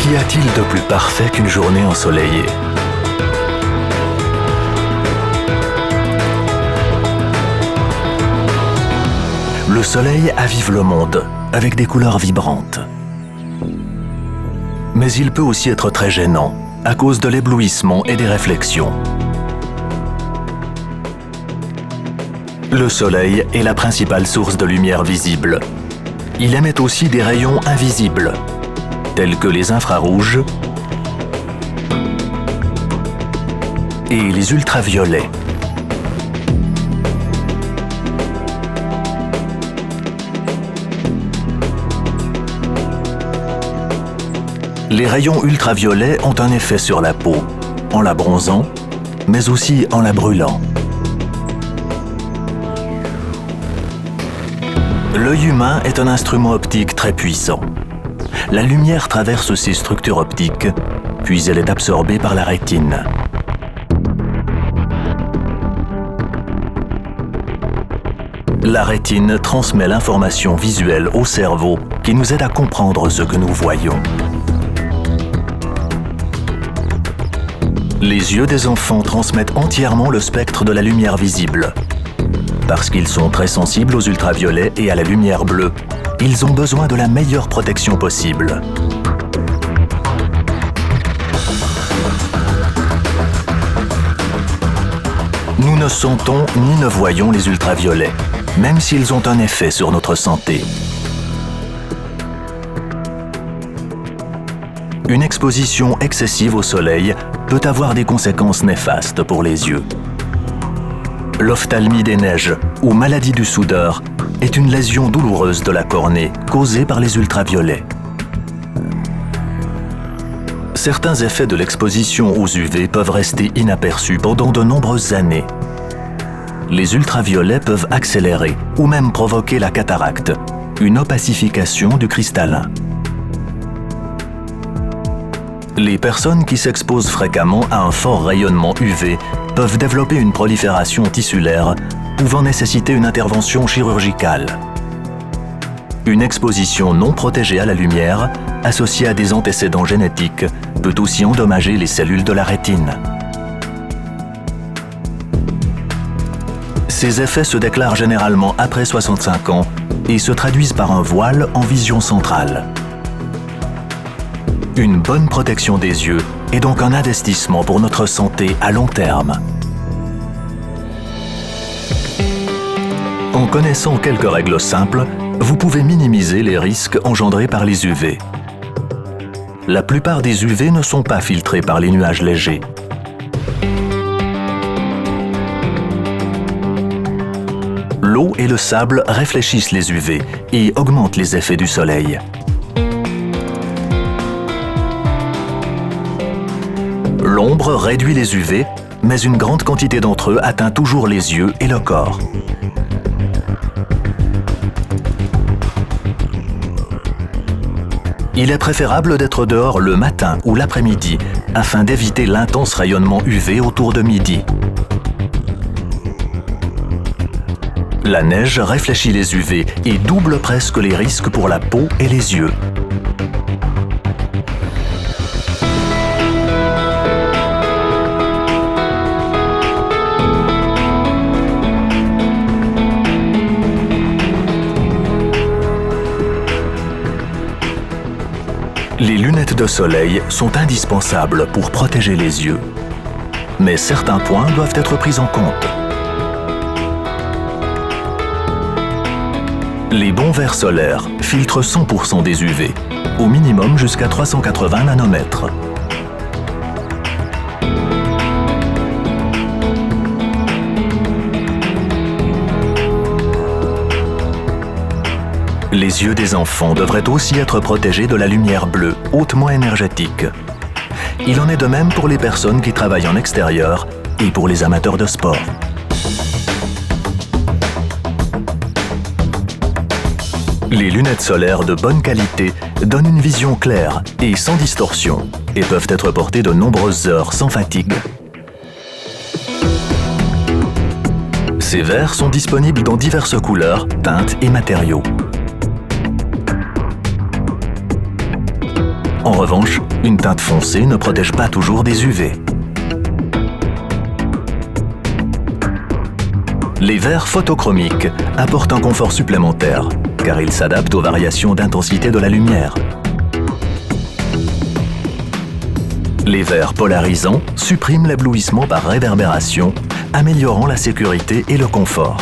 Qu'y a-t-il de plus parfait qu'une journée ensoleillée ? Le soleil avive le monde avec des couleurs vibrantes. Mais il peut aussi être très gênant à cause de l'éblouissement et des réflexions. Le soleil est la principale source de lumière visible. Il émet aussi des rayons invisibles, tels que les infrarouges et les ultraviolets. Les rayons ultraviolets ont un effet sur la peau, en la bronzant, mais aussi en la brûlant. L'œil humain est un instrument optique très puissant. La lumière traverse ces structures optiques, puis elle est absorbée par la rétine. La rétine transmet l'information visuelle au cerveau qui nous aide à comprendre ce que nous voyons. Les yeux des enfants transmettent entièrement le spectre de la lumière visible. Parce qu'ils sont très sensibles aux ultraviolets et à la lumière bleue, ils ont besoin de la meilleure protection possible. Nous ne sentons ni ne voyons les ultraviolets, même s'ils ont un effet sur notre santé. Une exposition excessive au soleil peut avoir des conséquences néfastes pour les yeux. L'ophtalmie des neiges, ou maladie du soudeur, est une lésion douloureuse de la cornée causée par les ultraviolets. Certains effets de l'exposition aux UV peuvent rester inaperçus pendant de nombreuses années. Les ultraviolets peuvent accélérer ou même provoquer la cataracte, une opacification du cristallin. Les personnes qui s'exposent fréquemment à un fort rayonnement UV peuvent développer une prolifération tissulaire pouvant nécessiter une intervention chirurgicale. Une exposition non protégée à la lumière, associée à des antécédents génétiques, peut aussi endommager les cellules de la rétine. Ces effets se déclarent généralement après 65 ans et se traduisent par un voile en vision centrale. Une bonne protection des yeux est donc un investissement pour notre santé à long terme. En connaissant quelques règles simples, vous pouvez minimiser les risques engendrés par les UV. La plupart des UV ne sont pas filtrés par les nuages légers. L'eau et le sable réfléchissent les UV et augmentent les effets du soleil. L'ombre réduit les UV, mais une grande quantité d'entre eux atteint toujours les yeux et le corps. Il est préférable d'être dehors le matin ou l'après-midi afin d'éviter l'intense rayonnement UV autour de midi. La neige réfléchit les UV et double presque les risques pour la peau et les yeux. Les lunettes de soleil sont indispensables pour protéger les yeux. Mais certains points doivent être pris en compte. Les bons verres solaires filtrent 100% des UV, au minimum jusqu'à 380 nanomètres. Les yeux des enfants devraient aussi être protégés de la lumière bleue, hautement énergétique. Il en est de même pour les personnes qui travaillent en extérieur et pour les amateurs de sport. Les lunettes solaires de bonne qualité donnent une vision claire et sans distorsion et peuvent être portées de nombreuses heures sans fatigue. Ces verres sont disponibles dans diverses couleurs, teintes et matériaux. En revanche, une teinte foncée ne protège pas toujours des UV. Les verres photochromiques apportent un confort supplémentaire, car ils s'adaptent aux variations d'intensité de la lumière. Les verres polarisants suppriment l'éblouissement par réverbération, améliorant la sécurité et le confort.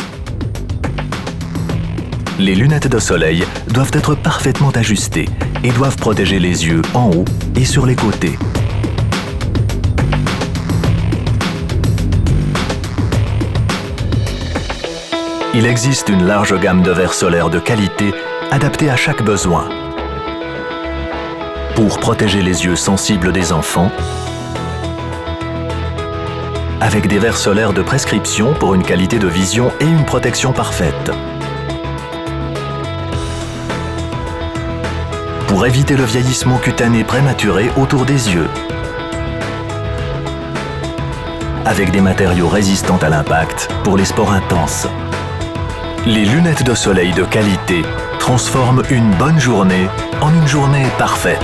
Les lunettes de soleil doivent être parfaitement ajustées et doivent protéger les yeux en haut et sur les côtés. Il existe une large gamme de verres solaires de qualité adaptés à chaque besoin. Pour protéger les yeux sensibles des enfants, avec des verres solaires de prescription pour une qualité de vision et une protection parfaite. Pour éviter le vieillissement cutané prématuré autour des yeux. Avec des matériaux résistants à l'impact pour les sports intenses. Les lunettes de soleil de qualité transforment une bonne journée en une journée parfaite.